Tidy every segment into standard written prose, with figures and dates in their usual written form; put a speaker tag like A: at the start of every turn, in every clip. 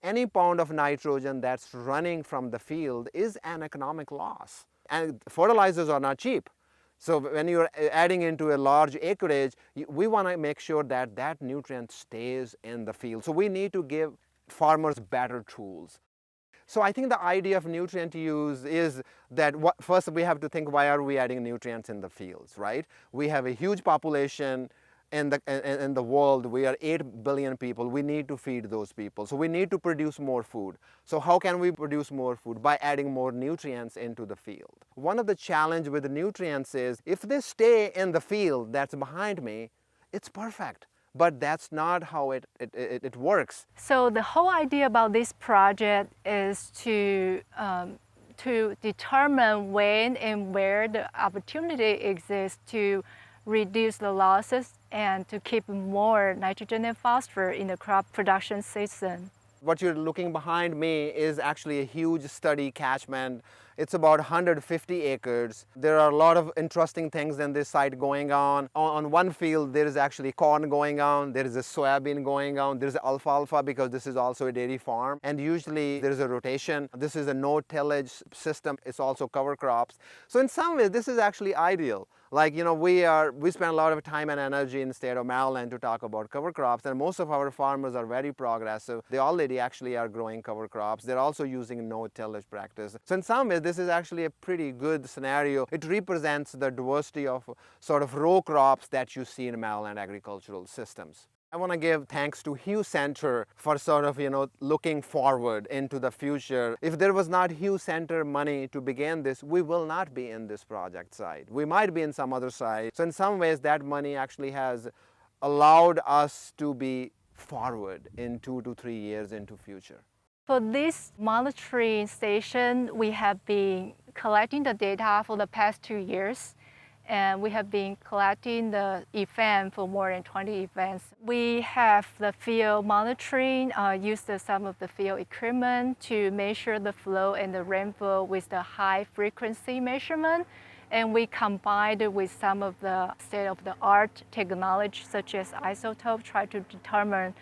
A: Any pound of nitrogen that's running from the field is an economic loss. And fertilizers are not cheap. So when you're adding into a large acreage, we want to make sure that that nutrient stays in the field. So we need to give farmers better tools. So I think the idea of nutrient use is that first we have to think, why are we adding nutrients in the fields, right? We have a huge population in the world. We are 8 billion people. We need to feed those people. So we need to produce more food. So how can we produce more food? By adding more nutrients into the field. One of the challenges with the nutrients is if they stay in the field that's behind me, it's perfect. But that's not how it works.
B: So the whole idea about this project is to determine when and where the opportunity exists to reduce the losses and to keep more nitrogen and phosphorus in the crop production season.
A: What you're looking behind me is actually a huge study catchment. It's about 150 acres. There are a lot of interesting things in this site going on. On one field, there is actually corn going on. There is a soybean going on. There's alfalfa because this is also a dairy farm. And usually there is a rotation. This is a no-tillage system. It's also cover crops. So in some ways, this is actually ideal. Like, you know, we spend a lot of time and energy in the state of Maryland to talk about cover crops, and most of our farmers are very progressive. They already actually are growing cover crops. They're also using no-tillage practice. So in some ways, this is actually a pretty good scenario. It represents the diversity of sort of row crops that you see in Maryland agricultural systems. I want to give thanks to Hughes Center for sort of, looking forward into the future. If there was not Hughes Center money to begin this, we will not be in this project site. We might be in some other site. So in some ways, that money actually has allowed us to be forward in 2 to 3 years into future.
B: For this monitoring station, we have been collecting the data for the past 2 years. And we have been collecting the event for more than 20 events. We have the field monitoring, used some of the field equipment to measure the flow and the rainfall with the high frequency measurement. And we combined it with some of the state-of-the-art technology such as isotope, try to determine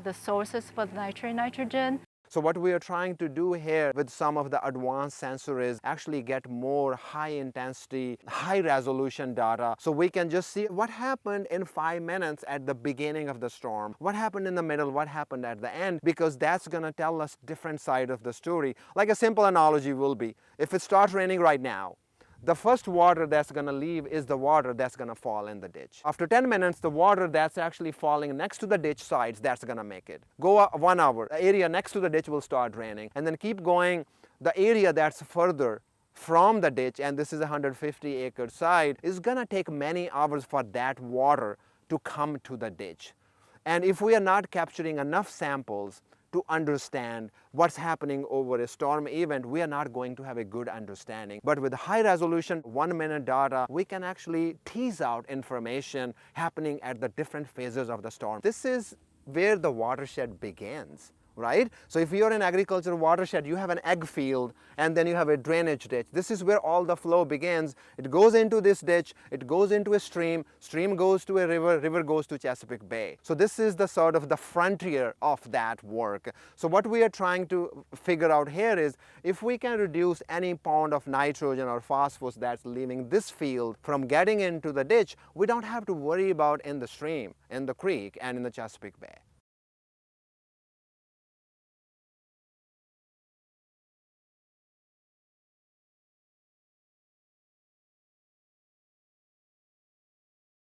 B: the sources for the nitrogen.
A: So what we are trying to do here with some of the advanced sensors is actually get more high intensity, high resolution data so we can just see what happened in 5 minutes at the beginning of the storm, what happened in the middle, what happened at the end, because that's going to tell us different side of the story. Like a simple analogy will be, if it starts raining right now, the first water that's going to leave is the water that's going to fall in the ditch. After 10 minutes, the water that's actually falling next to the ditch sides, that's going to make it. Go 1 hour, the area next to the ditch will start draining. And then keep going, the area that's further from the ditch, and this is a 150-acre site, is going to take many hours for that water to come to the ditch. And if we are not capturing enough samples to understand what's happening over a storm event, we are not going to have a good understanding. But with high resolution 1-minute data, we can actually tease out information happening at the different phases of the storm. This is where the watershed begins. Right? So if you're in agricultural watershed, you have an egg field and then you have a drainage ditch. This is where all the flow begins. It goes into this ditch, it goes into a stream, stream goes to a river, river goes to Chesapeake Bay. So this is the sort of the frontier of that work. So what we are trying to figure out here is if we can reduce any pound of nitrogen or phosphorus that's leaving this field from getting into the ditch, we don't have to worry about in the stream, in the creek, and in the Chesapeake Bay.